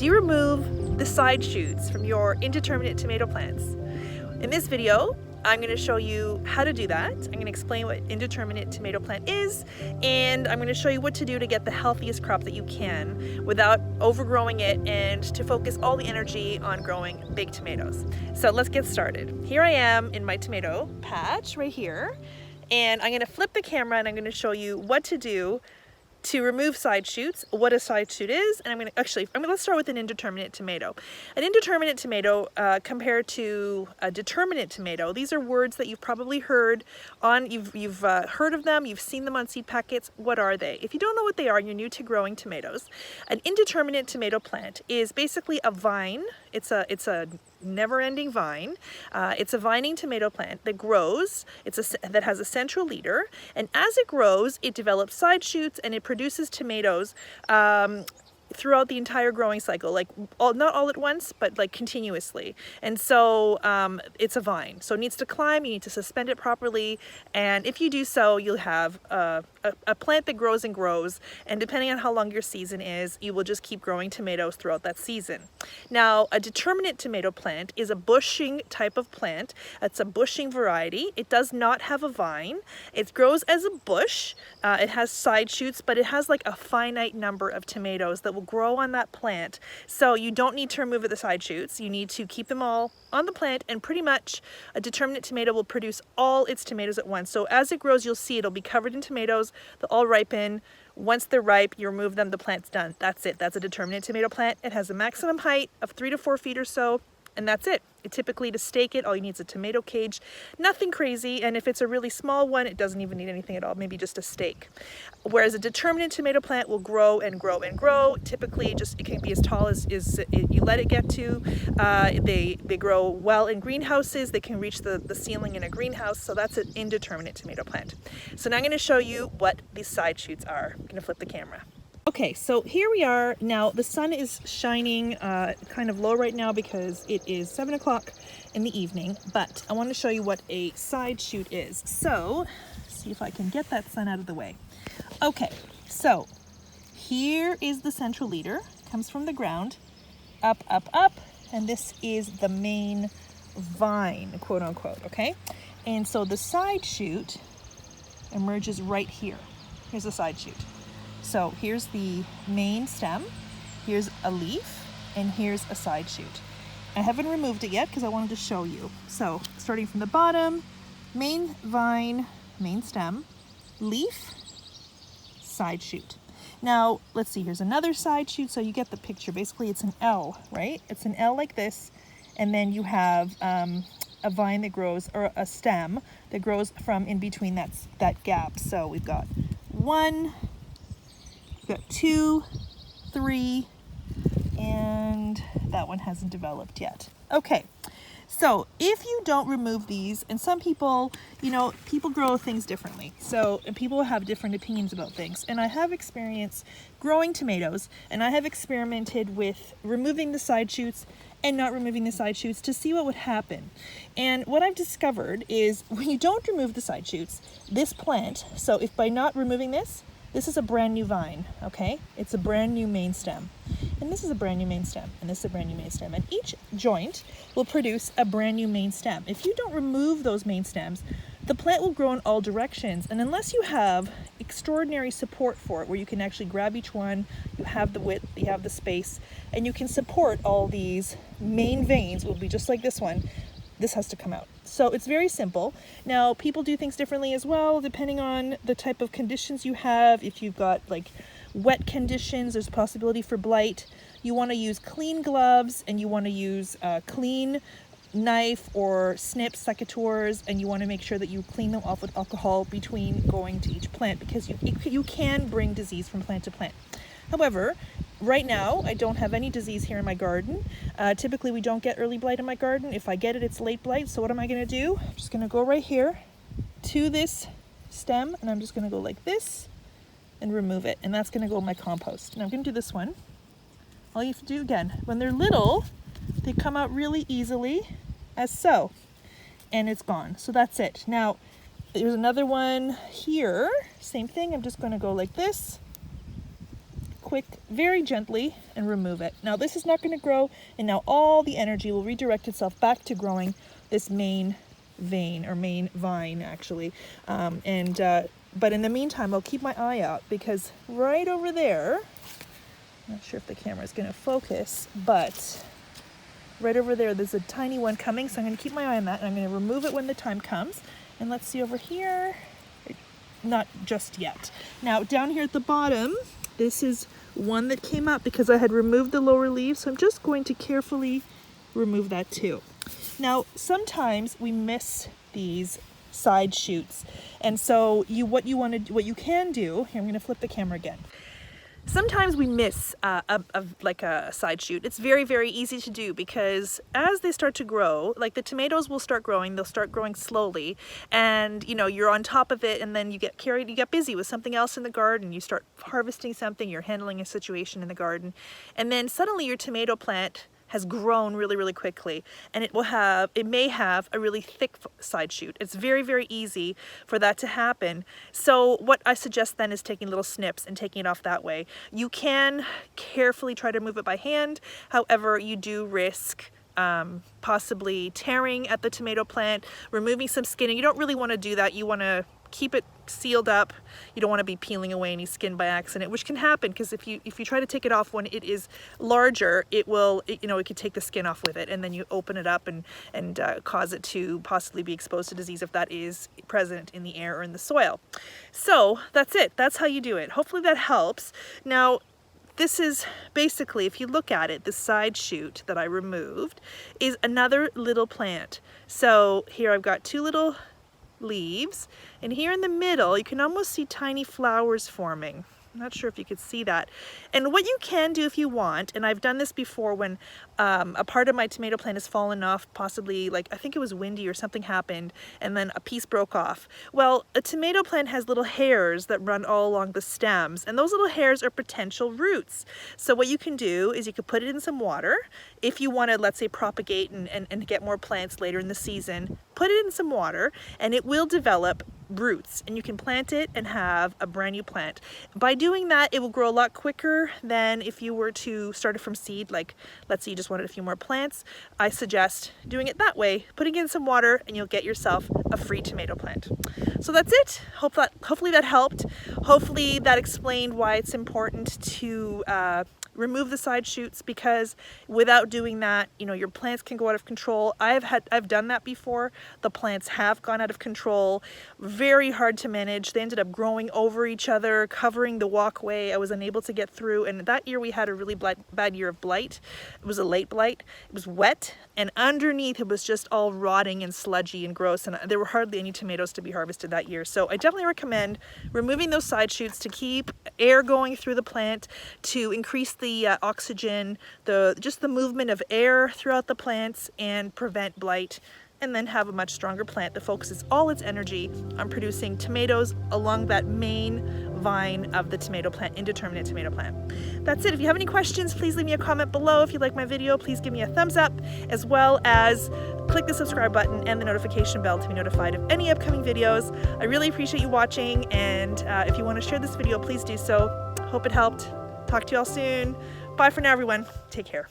Do you remove the side shoots from your indeterminate tomato plants? In this video, I'm going to show you how to do that. I'm going to explain what indeterminate tomato plant is, and I'm going to show you what to do to get the healthiest crop that you can without overgrowing it and to focus all the energy on growing big tomatoes. So let's get started. Here I am in my tomato patch right here, and I'm going to flip the camera and I'm going to show you what to do to remove side shoots, what a side shoot is, and let's start with an indeterminate tomato. An indeterminate tomato compared to a determinate tomato, these are words that you've probably heard on, you've heard of them, you've seen them on seed packets. What are they? If you don't know what they are and you're new to growing tomatoes, an indeterminate tomato plant is basically a vine. It's a never-ending vine. It's a vining tomato plant that grows. That has a central leader, and as it grows, it develops side shoots and it produces tomatoes throughout the entire growing cycle, not all at once, but like continuously. And so it's a vine, so it needs to climb. You need to suspend it properly, and if you do so, you'll have a plant that grows and grows, and depending on how long your season is, you will just keep growing tomatoes throughout that season. Now, a determinate tomato plant is a bushing type of plant. It's a bushing variety. It does not have a vine. It grows as a bush. It has side shoots, but it has like a finite number of tomatoes that will grow on that plant. So you don't need to remove the side shoots. You need to keep them all on the plant, and pretty much a determinate tomato will produce all its tomatoes at once. So as it grows, you'll see it'll be covered in tomatoes. They'll all ripen. Once they're ripe, you remove them, the plant's done. That's it. That's a determinate tomato plant. It has a maximum height of 3 to 4 feet or so, and that's it. Typically, to stake it, all you need is a tomato cage. Nothing crazy, and if it's a really small one, it doesn't even need anything at all, maybe just a stake. Whereas a determinate tomato plant will grow and grow and grow. Typically, it can be as tall as you let it get to. They grow well in greenhouses. They can reach the ceiling in a greenhouse, so that's an indeterminate tomato plant. So now I'm going to show you what these side shoots are. I'm going to flip the camera. Okay, so here we are. Now the sun is shining kind of low right now because it is 7 o'clock in the evening, but I want to show you what a side shoot is. So, see if I can get that sun out of the way. Okay, so here is the central leader, comes from the ground, up, up, up, and this is the main vine, quote unquote, okay? And so the side shoot emerges right here. Here's the side shoot. So here's the main stem, here's a leaf, and here's a side shoot. I haven't removed it yet because I wanted to show you. So starting from the bottom, main vine, main stem, leaf, side shoot. Now let's see, here's another side shoot, so you get the picture. Basically it's an L, right? It's an L like this, and then you have a vine that grows, or a stem that grows from in between that gap. So we've got 1, we've got 2, 3, and that one hasn't developed yet. Okay, so if you don't remove these, and some people, people grow things differently. So, and people have different opinions about things. And I have experience growing tomatoes, and I have experimented with removing the side shoots and not removing the side shoots to see what would happen. And what I've discovered is when you don't remove the side shoots, this plant, so if by not removing this is a brand new vine, okay? It's a brand new main stem. And this is a brand new main stem, and this is a brand new main stem. And each joint will produce a brand new main stem. If you don't remove those main stems, the plant will grow in all directions. And unless you have extraordinary support for it, where you can actually grab each one, you have the width, you have the space, and you can support all these main veins, will be just like this one, this has to come out. So it's very simple. Now, people do things differently as well, depending on the type of conditions you have. If you've got like wet conditions, there's a possibility for blight. You want to use clean gloves, and you want to use a clean knife or snips, secateurs, and you want to make sure that you clean them off with alcohol between going to each plant, because you can bring disease from plant to plant. However, right now, I don't have any disease here in my garden. Typically, we don't get early blight in my garden. If I get it, it's late blight. So what am I going to do? I'm just going to go right here to this stem, and I'm just going to go like this and remove it. And that's going to go in my compost. And I'm going to do this one. All you have to do, again, when they're little, they come out really easily, as so. And it's gone. So that's it. Now, there's another one here. Same thing. I'm just going to go like this. quick, very gently, and remove it. Now this is not going to grow, and now all the energy will redirect itself back to growing this main vein, or main vine actually. But in the meantime, I'll keep my eye out, because right over there, I'm not sure if the camera is going to focus, but right over there, there's a tiny one coming, so I'm going to keep my eye on that, and I'm going to remove it when the time comes. And let's see over here, not just yet. Now down here at the bottom, this is one that came up because I had removed the lower leaves, so I'm just going to carefully remove that too. Now sometimes we miss these side shoots, and so what you can do, here I'm going to flip the camera again. Sometimes we miss like a side shoot. It's very, very easy to do, because as they start to grow, like the tomatoes will start growing, they'll start growing slowly, and you know, you're on top of it, and then you get carried, you get busy with something else in the garden, you start harvesting something, you're handling a situation in the garden, and then suddenly your tomato plant has grown really, really quickly, and it may have a really thick side shoot. It's very, very easy for that to happen. So what I suggest then is taking little snips and taking it off that way. You can carefully try to move it by hand. However, you do risk possibly tearing at the tomato plant, removing some skin, and you don't really want to do that. You want to keep it sealed up. You don't want to be peeling away any skin by accident, which can happen, because if you try to take it off when it is larger, it could take the skin off with it, and then you open it up and cause it to possibly be exposed to disease if that is present in the air or in the soil. So that's it. That's how you do it. Hopefully that helps. Now, this is basically, if you look at it, the side shoot that I removed is another little plant. So here I've got two little leaves, and here in the middle you can almost see tiny flowers forming. I'm not sure if you could see that. And what you can do if you want, and I've done this before when a part of my tomato plant has fallen off, possibly, like, I think it was windy or something happened, and then a piece broke off. Well, a tomato plant has little hairs that run all along the stems, and those little hairs are potential roots. So what you can do is you could put it in some water. If you want to, let's say, propagate and get more plants later in the season, put it in some water, and it will develop roots, and you can plant it and have a brand new plant. By doing that, it will grow a lot quicker than if you were to start it from seed. Like, let's say you just wanted a few more plants. I suggest doing it that way, putting in some water, and you'll get yourself a free tomato plant. So that's it. Hopefully that helped. Hopefully that explained why it's important to remove the side shoots, because without doing that, you know, your plants can go out of control. I've done that before. The plants have gone out of control. Very hard to manage. They ended up growing over each other, covering the walkway. I was unable to get through, and that year we had a really bad year of blight. It was a late blight. It was wet, and underneath it was just all rotting and sludgy and gross, and there were hardly any tomatoes to be harvested that year. So I definitely recommend removing those side shoots to keep air going through the plant, to increase the oxygen, just the movement of air throughout the plants, and prevent blight, and then have a much stronger plant that focuses all its energy on producing tomatoes along that main vine of the tomato plant, indeterminate tomato plant. That's it. If you have any questions, please leave me a comment below. If you like my video, please give me a thumbs up, as well as click the subscribe button and the notification bell to be notified of any upcoming videos. I really appreciate you watching, and if you want to share this video, please do so. Hope it helped. Talk to you all soon. Bye for now, everyone. Take care.